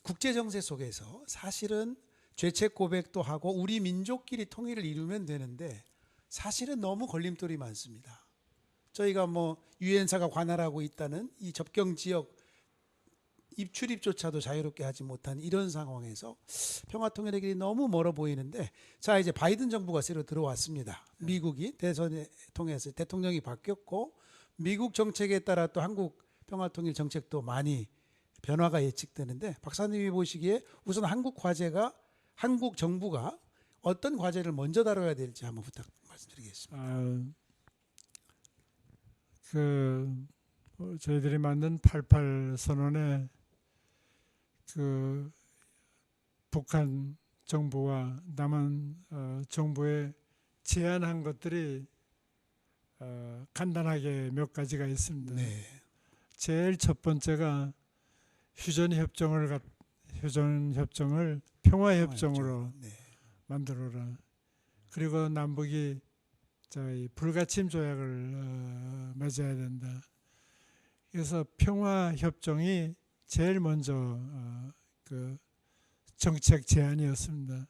국제 정세 속에서 사실은 죄책 고백도 하고 우리 민족끼리 통일을 이루면 되는데 사실은 너무 걸림돌이 많습니다. 저희가 뭐 유엔사가 관할하고 있다는 이 접경 지역 입출입조차도 자유롭게 하지 못한 이런 상황에서 평화 통일의 길이 너무 멀어 보이는데, 자 이제 바이든 정부가 새로 들어왔습니다. 미국이 대선에 통해서 대통령이 바뀌었고 미국 정책에 따라 또 한국 평화 통일 정책도 많이 변화가 예측되는데, 박사님이 보시기에 우선 한국 정부가 어떤 과제를 먼저 다뤄야 될지 한번 말씀드리겠습니다. 저희들이 만든 88 선언에 북한 정부와 남한 정부에 제안한 것들이 간단하게 몇 가지가 있습니다. 네. 제일 첫 번째가 휴전협정을 평화협정으로 네. 만들어라. 그리고 남북이 불가침 조약을 맺어야 된다. 그래서 평화협정이 제일 먼저 정책 제안이었습니다.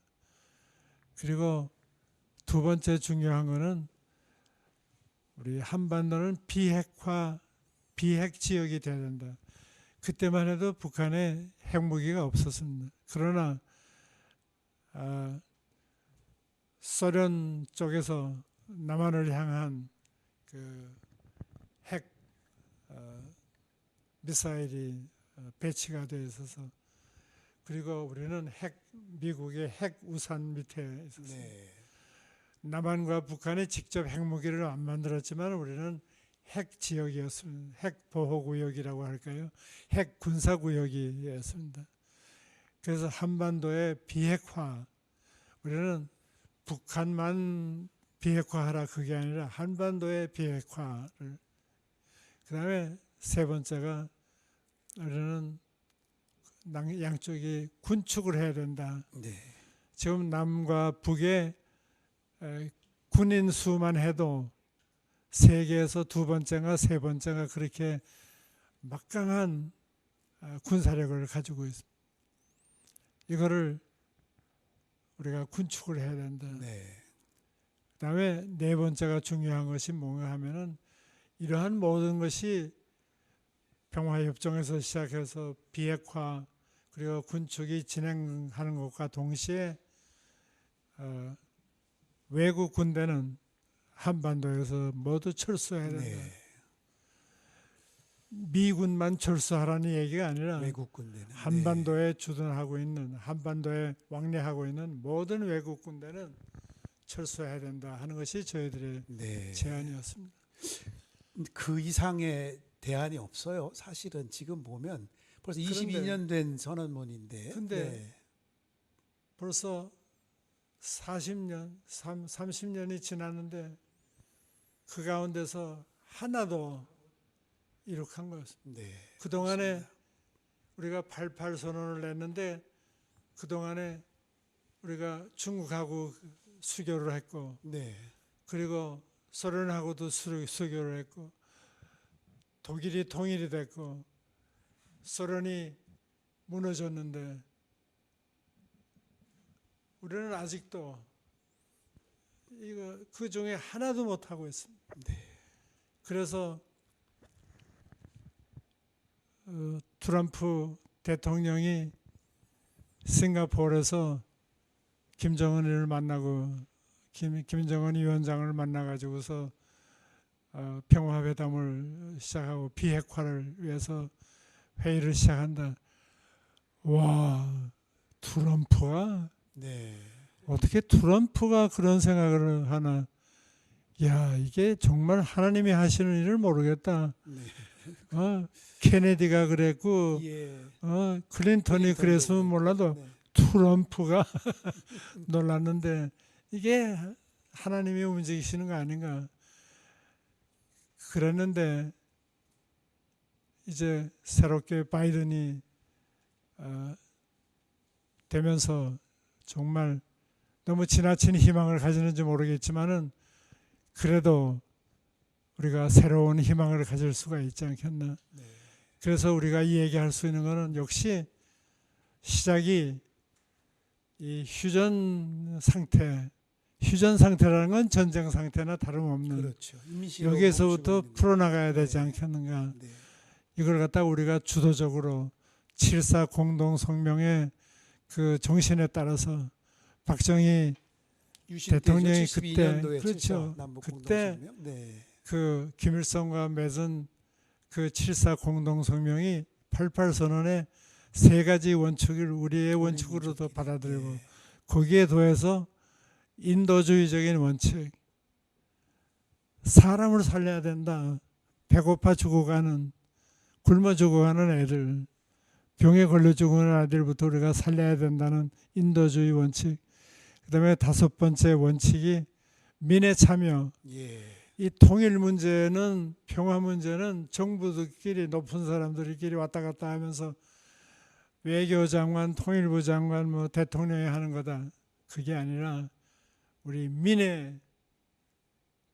그리고 두 번째 중요한 것은 우리 한반도는 비핵 지역이 돼야 된다. 그때만 해도 북한에 핵무기가 없었습니다. 그러나 소련 쪽에서 남한을 향한 핵 미사일이 배치가 되어 있어서, 그리고 우리는 미국의 핵 우산 밑에 있었습니다. 네. 남한과 북한이 직접 핵무기를 안 만들었지만 우리는 핵 지역이었습니다. 핵 보호구역이라고 할까요? 핵 군사구역이었습니다. 그래서 한반도의 비핵화, 우리는 북한만 비핵화하라 그게 아니라 한반도의 비핵화를, 그 다음에 세 번째가 우리는 양쪽이 군축을 해야 된다. 네. 지금 남과 북의 군인 수만 해도 세계에서 두 번째가 세 번째가 그렇게 막강한 군사력을 가지고 있습니다. 이거를 우리가 군축을 해야 된다. 네. 그다음에 네 번째가 중요한 것이 뭔가 하면은, 이러한 모든 것이 평화협정에서 시작해서 비핵화 그리고 군축이 진행하는 것과 동시에 외국 군대는 한반도에서 모두 철수해야 된다. 네. 미군만 철수하라는 얘기가 아니라 외국 군대는 한반도에 주둔하고 있는, 한반도에 왕래하고 있는 모든 외국 군대는 철수해야 된다 하는 것이 저희들의 네. 제안이었습니다. 그 이상의 대안이 없어요. 사실은 지금 보면 벌써 22년 된 선언문인데. 근데 네. 벌써 40년, 30년이 지났는데 그 가운데서 하나도 이룩한 것입니다. 네. 그동안에 그렇습니다. 우리가 88 선언을 냈는데 그동안에 우리가 중국하고 수교를 했고, 네. 그리고 소련하고도 수교를 했고, 독일이 통일이 됐고, 소련이 무너졌는데 우리는 아직도 그 중에 하나도 못 하고 있습니다. 네. 그래서 트럼프 대통령이 싱가포르에서 김정은을 만나고 김정은 위원장을 만나가지고서 평화회담을 시작하고 비핵화를 위해서 회의를 시작한다. 와, 트럼프가 네. 어떻게 트럼프가 그런 생각을 하나? 야, 이게 정말 하나님이 하시는 일을 모르겠다. 네. 케네디가 그랬고, 예. 클린턴이 그랬으면 몰라도 네. 트럼프가 놀랐는데, 이게 하나님이 움직이시는 거 아닌가? 그랬는데 이제 새롭게 바이든이 되면서 정말 너무 지나친 희망을 가지는지 모르겠지만은 그래도 우리가 새로운 희망을 가질 수가 있지 않겠나. 네. 그래서 우리가 이 얘기할 수 있는 것은 역시 시작이 이 휴전 상태라는 건 전쟁 상태나 다름없는 그렇죠. 임시로 여기에서부터 멈추고 있는 풀어나가야 되지 네. 않겠는가. 네. 이걸 갖다 우리가 주도적으로 7.4 공동성명의 그 정신에 따라서 박정희 대통령이 그때 72년도에 그렇죠. 남북 그때 공동성명. 네. 그 김일성과 맺은 그 7.4 공동성명이 88 선언의 세 가지 원칙을 우리의 원칙으로도 원칙이네. 받아들이고 네. 거기에 더해서 인도주의적인 원칙, 사람을 살려야 된다. 배고파 죽어가는, 굶어 죽어가는 애들, 병에 걸려 죽는 아이들부터 우리가 살려야 된다는 인도주의 원칙. 그다음에 다섯 번째 원칙이 민의 참여. 예. 이 통일 문제는, 평화 문제는 정부들끼리, 높은 사람들끼리 왔다 갔다 하면서 외교장관, 통일부 장관, 뭐 대통령이 하는 거다. 그게 아니라 우리 민의,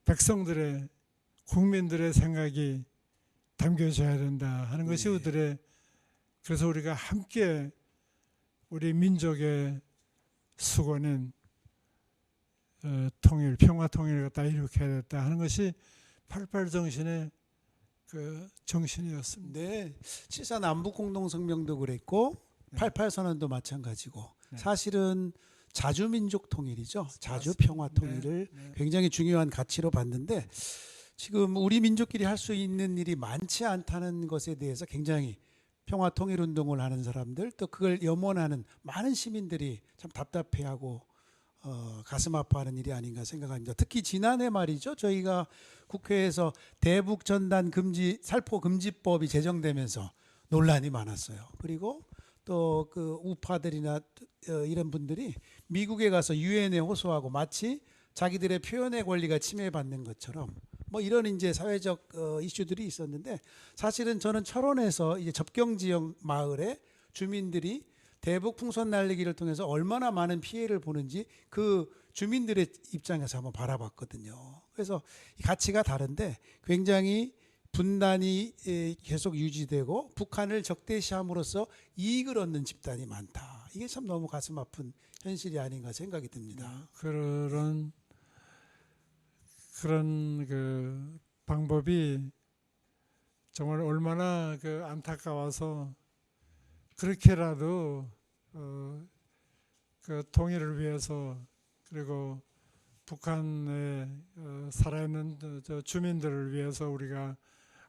백성들의, 국민들의 생각이 담겨져야 된다 하는 것이 네. 우리들의, 그래서 우리가 함께 우리 민족의 수고는 통일, 평화 통일을 갖다 일으켜야 됐다 하는 것이 88 정신의 그 정신이었습니다. 네. 7.4 남북 공동성명도 그랬고 네. 88 선언도 마찬가지고 네. 사실은 자주민족 통일이죠. 자주 맞습니다. 평화 통일을 네. 굉장히 중요한 가치로 봤는데 지금 우리 민족끼리 할 수 있는 일이 많지 않다는 것에 대해서 굉장히 평화 통일 운동을 하는 사람들 또 그걸 염원하는 많은 시민들이 참 답답해하고 가슴 아파하는 일이 아닌가 생각합니다. 특히 지난해 말이죠. 저희가 국회에서 대북 전단 금지 살포 금지법이 제정되면서 논란이 많았어요. 그리고 또 그 우파들이나 이런 분들이 미국에 가서 유엔에 호소하고 마치 자기들의 표현의 권리가 침해받는 것처럼 뭐 이런 이제 사회적 이슈들이 있었는데 사실은 저는 철원에서 이제 접경 지역 마을에 주민들이 대북 풍선 날리기를 통해서 얼마나 많은 피해를 보는지 그 주민들의 입장에서 한번 바라봤거든요. 그래서 가치가 다른데 굉장히 분단이 계속 유지되고 북한을 적대시함으로써 이익을 얻는 집단이 많다. 이게 참 너무 가슴 아픈 현실이 아닌가 생각이 듭니다. 그런 그 방법이 정말 얼마나 그 안타까워서 그렇게라도 그 통일을 위해서 그리고 북한에 살아있는 저 주민들을 위해서 우리가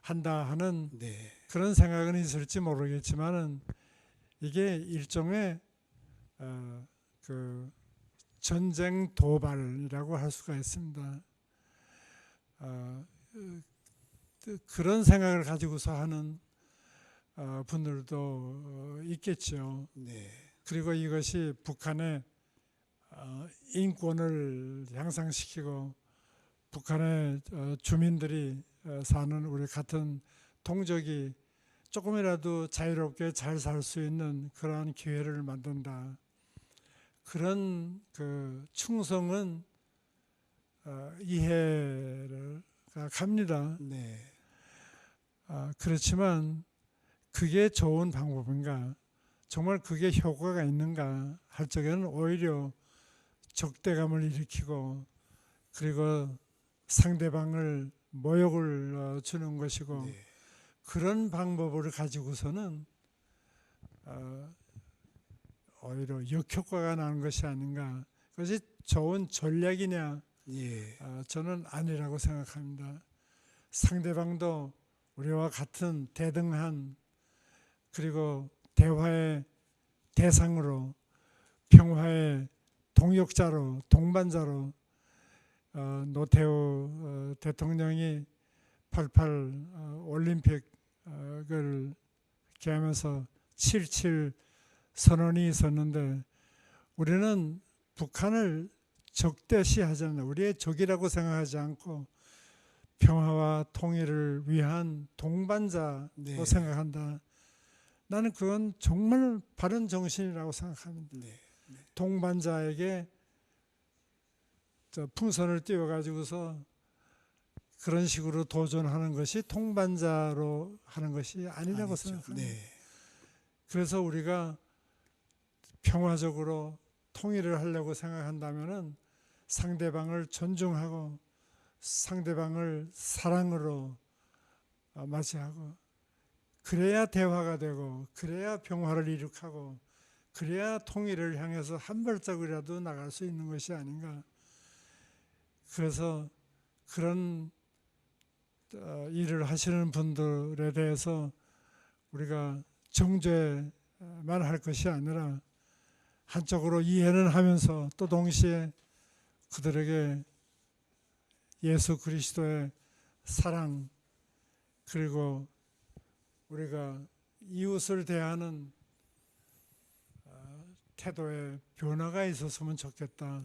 한다 하는 네. 그런 생각은 있을지 모르겠지만은 이게 일종의 그 전쟁 도발이라고 할 수가 있습니다. 그런 생각을 가지고서 하는 분들도 있겠죠. 네. 그리고 이것이 북한의 인권을 향상시키고 북한의 주민들이 사는 우리 같은 동족이 조금이라도 자유롭게 잘 살 수 있는 그러한 기회를 만든다. 그런 그 충성은 이해가 갑니다. 네. 그렇지만 그게 좋은 방법인가? 정말 그게 효과가 있는가? 할 적에는 오히려 적대감을 일으키고 그리고 상대방을 모욕을 주는 것이고 네. 그런 방법을 가지고서는 오히려 역효과가 나는 것이 아닌가. 그것이 좋은 전략이냐? 예. 저는 아니라고 생각합니다. 상대방도 우리와 같은 대등한 그리고 대화의 대상으로 평화의 동역자로 동반자로 노태우 대통령이 88 올림픽을 개하면서 77 선언이 있었는데 우리는 북한을 적대시하지 않는다. 우리의 적이라고 생각하지 않고 평화와 통일을 위한 동반자로 네. 생각한다. 나는 그건 정말 바른 정신이라고 생각합니다. 네. 동반자에게 풍선을 띄워가지고서 그런 식으로 도전하는 것이 동반자로 하는 것이 아니라고 아니죠. 생각합니다. 네. 그래서 우리가 평화적으로 통일을 하려고 생각한다면은 상대방을 존중하고 상대방을 사랑으로 맞이하고, 그래야 대화가 되고, 그래야 평화를 이룩하고, 그래야 통일을 향해서 한 발짝이라도 나갈 수 있는 것이 아닌가. 그래서 그런 일을 하시는 분들에 대해서 우리가 정죄만 할 것이 아니라 한쪽으로 이해는 하면서 또 동시에 그들에게 예수 그리스도의 사랑, 그리고 우리가 이웃을 대하는 태도의 변화가 있었으면 좋겠다.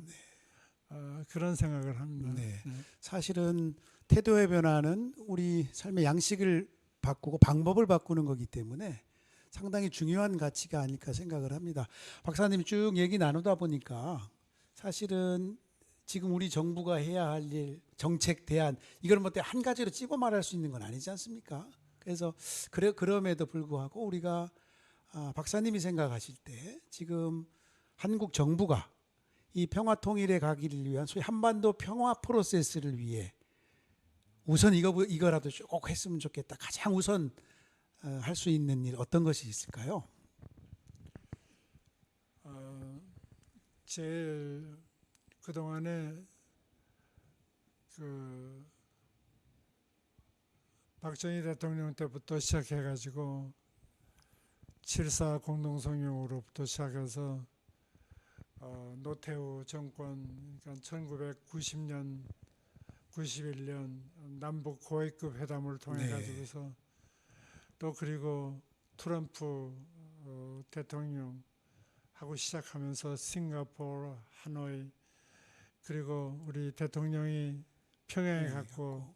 그런 생각을 합니다. 네. 사실은 태도의 변화는 우리 삶의 양식을 바꾸고 방법을 바꾸는 거기 때문에 상당히 중요한 가치가 아닐까 생각을 합니다. 박사님이 쭉 얘기 나누다 보니까 사실은 지금 우리 정부가 해야 할 일, 정책 대안, 이걸 뭐 한 가지로 찝어 말할 수 있는 건 아니지 않습니까? 그래서 그럼에도 불구하고 우리가 박사님이 생각하실 때 지금 한국 정부가 이 평화 통일에 가기를 위한 소위 한반도 평화 프로세스를 위해 우선 이거라도 꼭 했으면 좋겠다. 가장 우선 할 수 있는 일 어떤 것이 있을까요? 제일 그동안에 박정희 대통령 때부터 시작해가지고 7.4 공동성명으로부터 시작해서 노태우 정권, 그러니까 1990년, 91년 남북 고위급 회담을 통해 가지고서 또 그리고 트럼프 대통령하고 시작하면서 싱가포르, 하노이, 그리고 우리 대통령이 평양에 갔고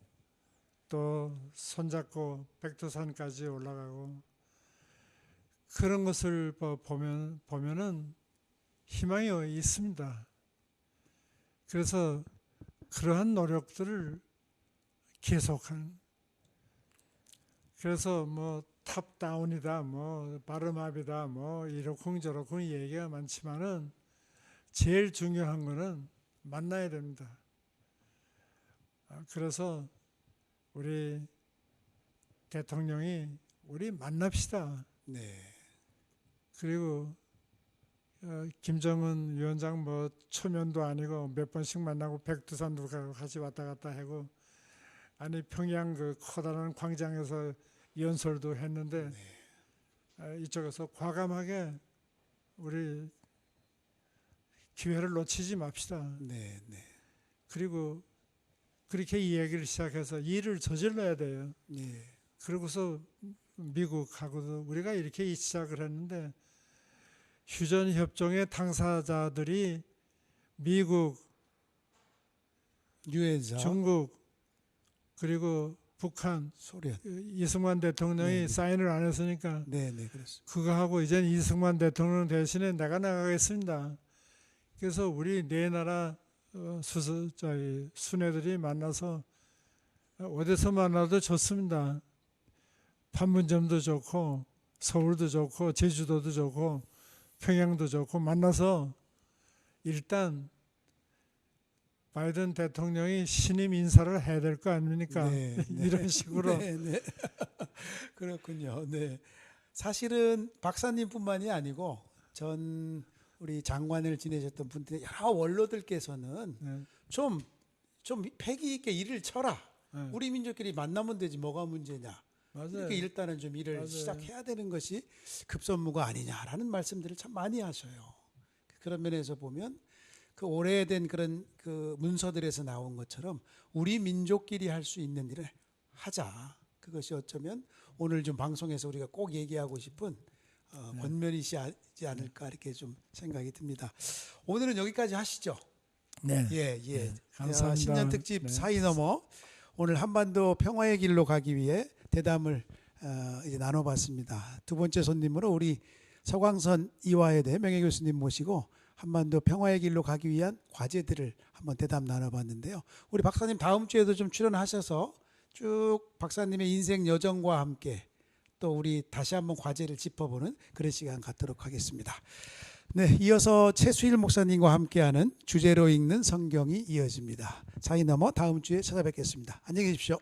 또 손잡고 백두산까지 올라가고, 그런 것을 보면은 희망이 있습니다. 그래서 그러한 노력들을 계속하는, 그래서 뭐 탑다운이다, 뭐 바름업이다, 뭐 이러쿵저러쿵 얘기가 많지만은 제일 중요한 거는 만나야 됩니다. 그래서 우리 대통령이 우리 만납시다. 네. 그리고 김정은 위원장 뭐 초면도 아니고 몇 번씩 만나고 백두산도 가고 같이 왔다 갔다 하고, 아니 평양 그 커다란 광장에서 연설도 했는데 이쪽에서 과감하게 우리 기회를 놓치지 맙시다. 네. 그리고 그렇게 이야기를 시작해서 일을 저질러야 돼요. 네. 그러고서 미국하고도 우리가 이렇게 시작을 했는데, 휴전협정의 당사자들이 미국, 유엔사, 중국, 그리고 북한, 소련. 이승만 대통령이 사인을 안 했으니까 네, 그렇습니다. 그거 하고 이제 이승만 대통령 대신에 내가 나가겠습니다. 그래서 우리 네 나라 순회들이 만나서 어디서 만나도 좋습니다. 판문점도 좋고 서울도 좋고 제주도도 좋고 평양도 좋고 만나서 일단 바이든 대통령이 신임 인사를 해야 될 거 아닙니까? 네. 이런 식으로. 네. 그렇군요. 네. 사실은 박사님뿐만이 아니고 전 우리 장관을 지내셨던 분들 여러 원로들께서는 좀 패기 있게 일을 쳐라. 우리 민족끼리 만나면 되지 뭐가 문제냐. 맞아요. 이렇게 일단은 좀 일을 맞아요. 시작해야 되는 것이 급선무가 아니냐라는 말씀들을 참 많이 하셔요. 그런 면에서 보면 그 오래된 그런 그 문서들에서 나온 것처럼 우리 민족끼리 할 수 있는 일을 하자. 그것이 어쩌면 오늘 좀 방송에서 우리가 꼭 얘기하고 싶은 권면이지 않을까 이렇게 좀 생각이 듭니다. 오늘은 여기까지 하시죠. 네. 예. 감사합니다. 신년 특집 네. 사이 넘어 오늘 한반도 평화의 길로 가기 위해 대담을 이제 나눠봤습니다. 두 번째 손님으로 우리 서광선 이화여대 명예교수님 모시고 한반도 평화의 길로 가기 위한 과제들을 한번 대담 나눠봤는데요. 우리 박사님 다음 주에도 좀 출연하셔서 쭉 박사님의 인생 여정과 함께 또 우리 다시 한번 과제를 짚어보는 그런 시간 갖도록 하겠습니다. 네, 이어서 최수일 목사님과 함께하는 주제로 읽는 성경이 이어집니다. 사이 넘어 다음 주에 찾아뵙겠습니다. 안녕히 계십시오.